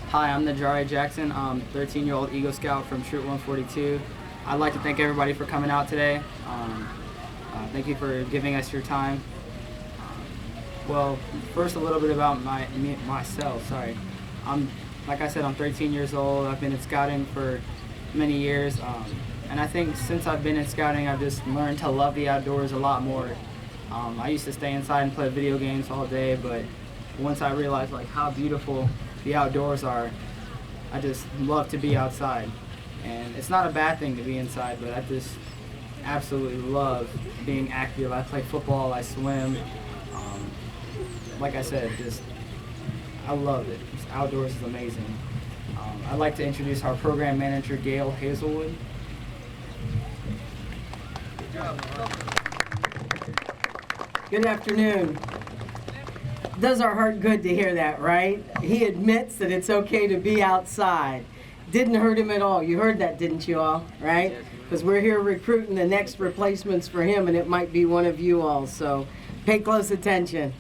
Hi, I'm Najari Jackson. I'm 13-year-old Eagle Scout from Troop 142. I'd like to thank everybody for coming out today. Thank you for giving us your time. Well, first a little bit about myself. Sorry, like I said, I'm 13 years old. I've been in scouting for many years, and I think since I've been in scouting, I've just learned to love the outdoors a lot more. I used to stay inside and play video games all day, but once I realized like how beautiful the outdoors are, I just love to be outside. And it's not a bad thing to be inside, but I just absolutely love being active. I play football, I swim. Like I said, I love it. Outdoors is amazing. I'd like to introduce our program manager, Gail Hazelwood. Good job. Good afternoon. Does our heart good to hear that, right? He admits that it's okay to be outside. Didn't hurt him at all. You heard that, didn't you all, right? Because we're here recruiting the next replacements for him, and it might be one of you all, so pay close attention.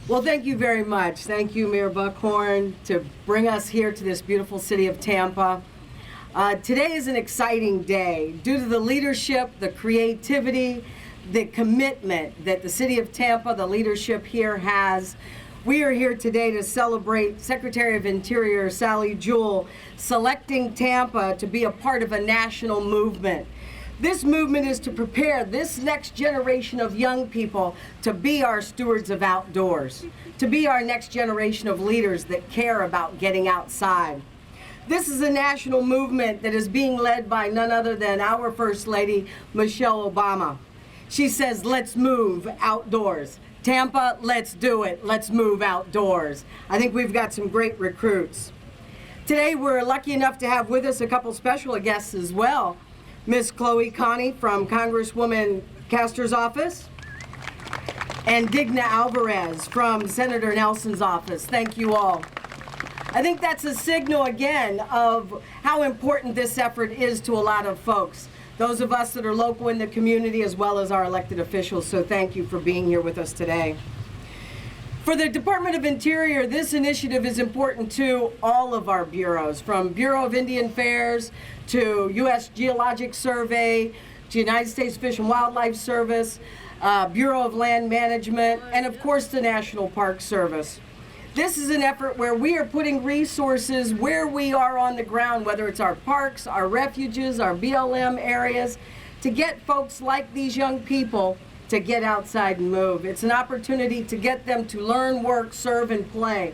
Well, thank you very much. Thank you, Mayor Buckhorn, to bring us here to this beautiful city of Tampa. Today is an exciting day due to the leadership, the creativity, the commitment that the city of Tampa, the leadership here has. We are here today to celebrate Secretary of Interior Sally Jewell selecting Tampa to be a part of a national movement. This movement is to prepare this next generation of young people to be our stewards of outdoors, to be our next generation of leaders that care about getting outside. This is a national movement that is being led by none other than our First Lady, Michelle Obama. She says, let's move outdoors. Tampa, let's do it. Let's move outdoors. I think we've got some great recruits. Today, we're lucky enough to have with us a couple special guests as well. Miss Chloe Connie from Congresswoman Castor's office, and Digna Alvarez from Senator Nelson's office. Thank you all. I think that's a signal again of how important this effort is to a lot of folks. Those of us that are local in the community as well as our elected officials, so thank you for being here with us today. For the Department of Interior, this initiative is important to all of our bureaus, from Bureau of Indian Affairs to U.S. Geologic Survey to United States Fish and Wildlife Service, Bureau of Land Management, and of course the National Park Service. This is an effort where we are putting resources where we are on the ground, whether it's our parks, our refuges, our BLM areas, to get folks like these young people to get outside and move. It's an opportunity to get them to learn, work, serve, and play.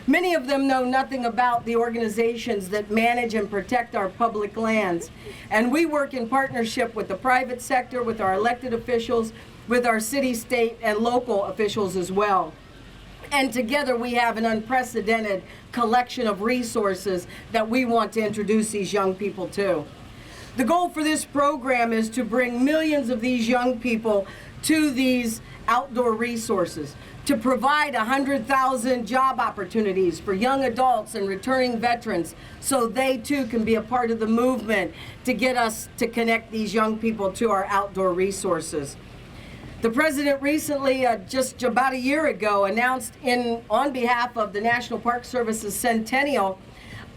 Many of them know nothing about the organizations that manage and protect our public lands. And we work in partnership with the private sector, with our elected officials, with our city, state, and local officials as well. And together we have an unprecedented collection of resources that we want to introduce these young people to. The goal for this program is to bring millions of these young people to these outdoor resources, to provide 100,000 job opportunities for young adults and returning veterans so they too can be a part of the movement to get us to connect these young people to our outdoor resources. The President recently, just about a year ago, announced on behalf of the National Park Service's Centennial,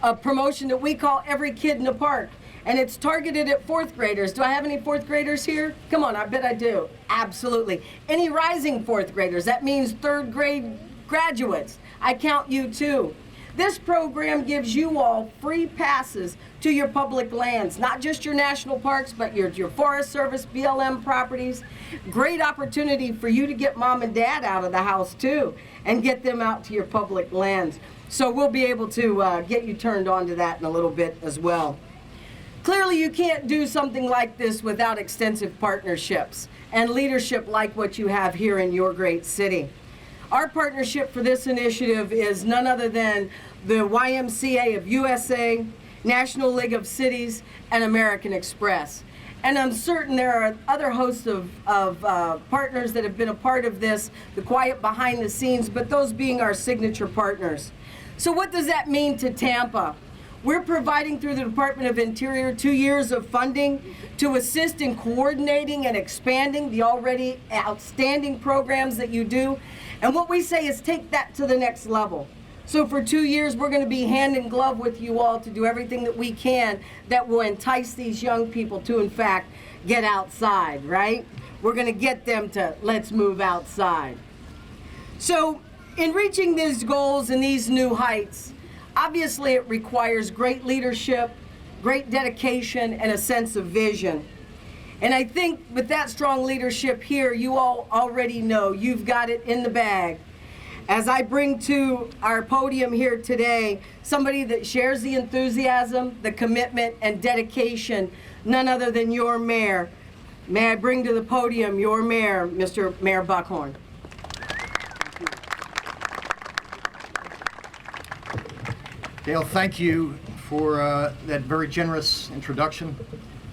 a promotion that we call Every Kid in the Park. And it's targeted at fourth graders. Do I have any fourth graders here? Come on, I bet I do. Absolutely. Any rising fourth graders, that means third grade graduates. I count you too. This program gives you all free passes to your public lands, not just your national parks, but your Forest Service, BLM properties. Great opportunity for you to get mom and dad out of the house too and get them out to your public lands. So we'll be able to get you turned on to that in a little bit as well. Clearly, you can't do something like this without extensive partnerships and leadership like what you have here in your great city. Our partnership for this initiative is none other than the YMCA of USA, National League of Cities, and American Express. And I'm certain there are other hosts of partners that have been a part of this, the quiet behind the scenes, but those being our signature partners. So what does that mean to Tampa? We're providing through the Department of Interior 2 years of funding to assist in coordinating and expanding the already outstanding programs that you do. And what we say is take that to the next level. So for 2 years, we're going to be hand in glove with you all to do everything that we can that will entice these young people to, in fact, get outside, right? We're going to get them to let's move outside. So in reaching these goals and these new heights, obviously it requires great leadership, great dedication, and a sense of vision. And I think with that strong leadership here, you all already know you've got it in the bag. As I bring to our podium here today, somebody that shares the enthusiasm, the commitment, and dedication, none other than your mayor. May I bring to the podium your mayor, Mr. Mayor Buckhorn. Dale, thank you for that very generous introduction.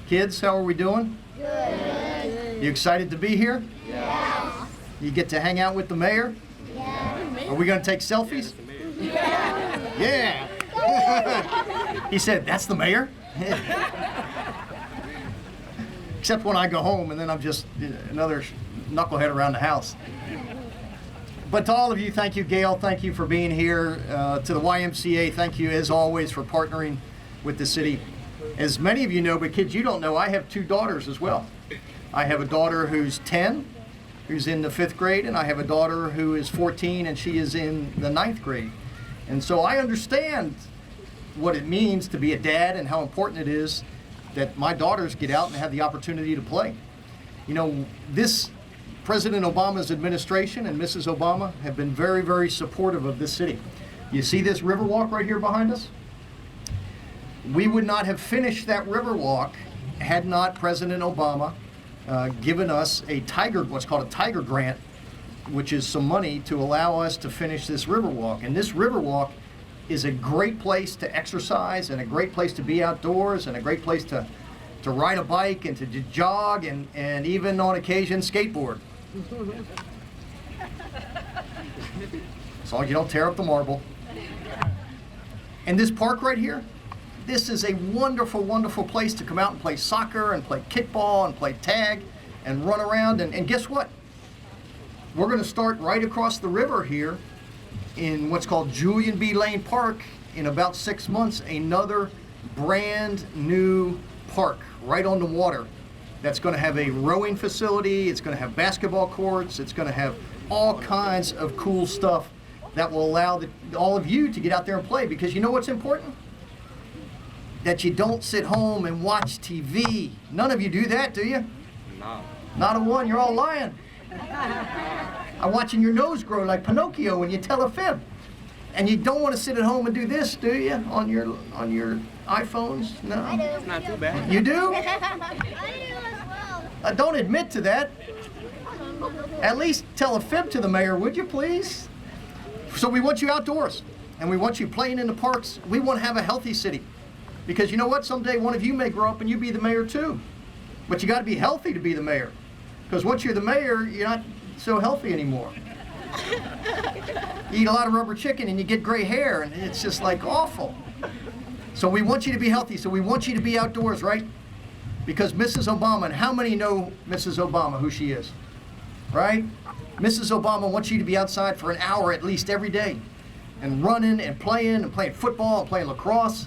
Kids, how are we doing? Good. You excited to be here? Yes. You get to hang out with the mayor? Yes. Are we going to take selfies? Yeah. Yeah. He said, that's the mayor? Except when I go home and then I'm just another knucklehead around the house. But to all of you, thank you, Gail. Thank you for being here. To the YMCA, thank you, as always, for partnering with the city. As many of you know, but kids, you don't know, I have 2 daughters as well. I have a daughter who's 10, who's in the 5th grade, and I have a daughter who is 14, and she is in the 9th grade. And so I understand what it means to be a dad and how important it is that my daughters get out and have the opportunity to play. You know, this President Obama's administration and Mrs. Obama have been very, very supportive of this city. You see this Riverwalk right here behind us? We would not have finished that Riverwalk had not President Obama given us what's called a Tiger Grant, which is some money to allow us to finish this Riverwalk. And this Riverwalk is a great place to exercise and a great place to be outdoors and a great place to ride a bike and to jog and even on occasion skateboard. As long as you don't tear up the marble. And this park right here, this is a wonderful, wonderful place to come out and play soccer and play kickball and play tag and run around. And guess what? We're going to start right across the river here in what's called Julian B. Lane Park in about 6 months, another brand new park right on the water that's going to have a rowing facility, it's going to have basketball courts, it's going to have all kinds of cool stuff that will allow all of you to get out there and play. Because you know what's important? That you don't sit home and watch TV. None of you do that, do you? No. Not a one, you're all lying. I'm watching your nose grow like Pinocchio when you tell a fib. And you don't want to sit at home and do this, do you? On your iPhones? No. I do. It's not too bad. You do? I do as well. Don't admit to that. At least tell a fib to the mayor, would you please? So we want you outdoors, and we want you playing in the parks. We want to have a healthy city. Because you know what? Someday one of you may grow up and you be the mayor too. But you got to be healthy to be the mayor. Because once you're the mayor, you're not so healthy anymore. You eat a lot of rubber chicken and you get gray hair, and it's just like awful. So we want you to be healthy. So we want you to be outdoors, right? Because Mrs. Obama, and how many know Mrs. Obama, who she is? Right? Mrs. Obama wants you to be outside for an hour at least every day. And running and playing football and playing lacrosse.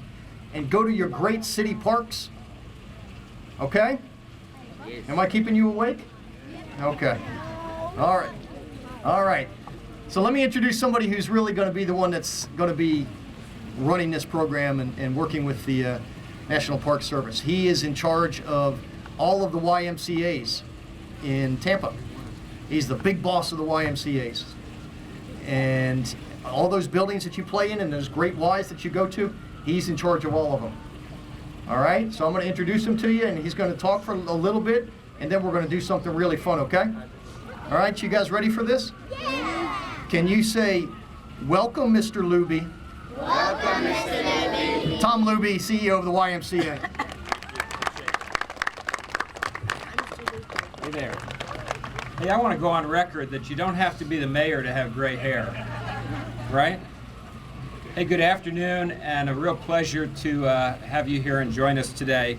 And go to your great city parks. Okay? Yes. Am I keeping you awake? Okay. All right. All right. So let me introduce somebody who's really going to be the one that's going to be running this program and working with the National Park Service. He is in charge of all of the YMCAs in Tampa. He's the big boss of the YMCAs. And all those buildings that you play in and those great Ys that you go to, he's in charge of all of them. All right, so I'm going to introduce him to you, and he's going to talk for a little bit, and then we're going to do something really fun, okay? All right, you guys ready for this? Yeah. Can you say, welcome, Mr. Luby? Welcome, Mr. Luby. Tom Luby, CEO of the YMCA. Hey there. Hey, I want to go on record that you don't have to be the mayor to have gray hair, right? Hey, good afternoon, and a real pleasure to have you here and join us today.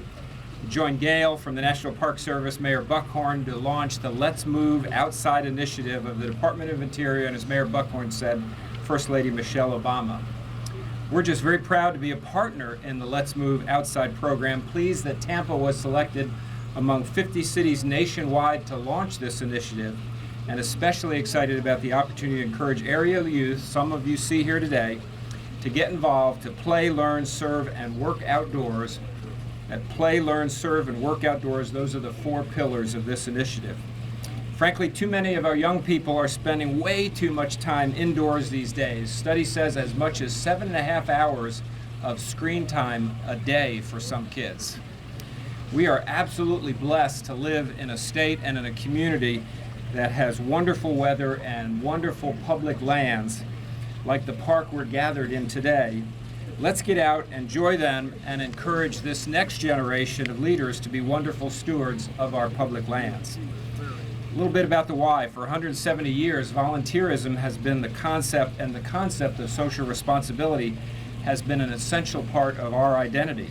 Join Gail from the National Park Service, Mayor Buckhorn, to launch the Let's Move Outside initiative of the Department of Interior, and as Mayor Buckhorn said, First Lady Michelle Obama. We're just very proud to be a partner in the Let's Move Outside program, pleased that Tampa was selected among 50 cities nationwide to launch this initiative, and especially excited about the opportunity to encourage area youth, some of you see here today, to get involved, to play, learn, serve, and work outdoors. That play, learn, serve, and work outdoors, those are the 4 pillars of this initiative. Frankly, too many of our young people are spending way too much time indoors these days. Study says as much as 7.5 hours of screen time a day for some kids. We are absolutely blessed to live in a state and in a community that has wonderful weather and wonderful public lands like the park we're gathered in today. Let's get out, enjoy them, and encourage this next generation of leaders to be wonderful stewards of our public lands. A little bit about the why. For 170 years, volunteerism has been the concept, and the concept of social responsibility has been an essential part of our identity.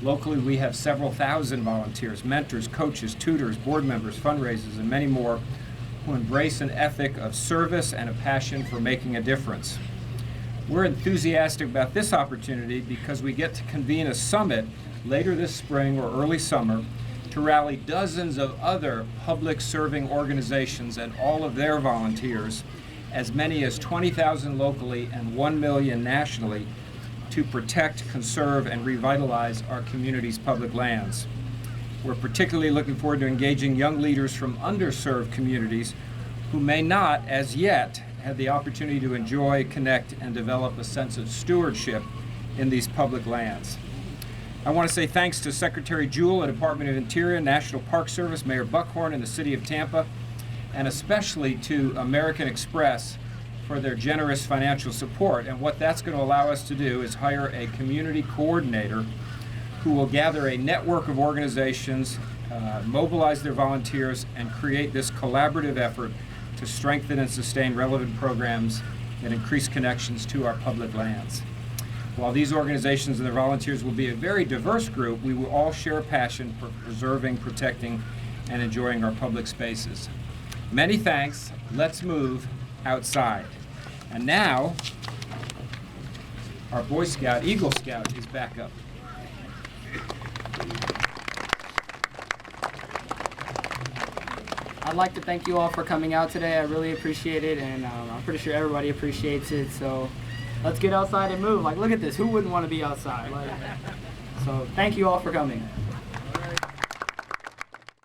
Locally, we have several thousand volunteers, mentors, coaches, tutors, board members, fundraisers, and many more who embrace an ethic of service and a passion for making a difference. We're enthusiastic about this opportunity because we get to convene a summit later this spring or early summer to rally dozens of other public serving organizations and all of their volunteers, as many as 20,000 locally and 1 million nationally, to protect, conserve, and revitalize our community's public lands. We're particularly looking forward to engaging young leaders from underserved communities who may not, as yet, have the opportunity to enjoy, connect, and develop a sense of stewardship in these public lands. I want to say thanks to Secretary Jewell, the Department of Interior, National Park Service, Mayor Buckhorn, and the City of Tampa, and especially to American Express for their generous financial support. And what that's going to allow us to do is hire a community coordinator who will gather a network of organizations, mobilize their volunteers, and create this collaborative effort to strengthen and sustain relevant programs that increase connections to our public lands. While these organizations and their volunteers will be a very diverse group, we will all share a passion for preserving, protecting, and enjoying our public spaces. Many thanks. Let's move outside. And now, our Boy Scout, Eagle Scout, is back up. I'd like to thank you all for coming out today. I really appreciate it, and I'm pretty sure everybody appreciates it. So let's get outside and move. Like, look at this. Who wouldn't want to be outside? Like, so thank you all for coming.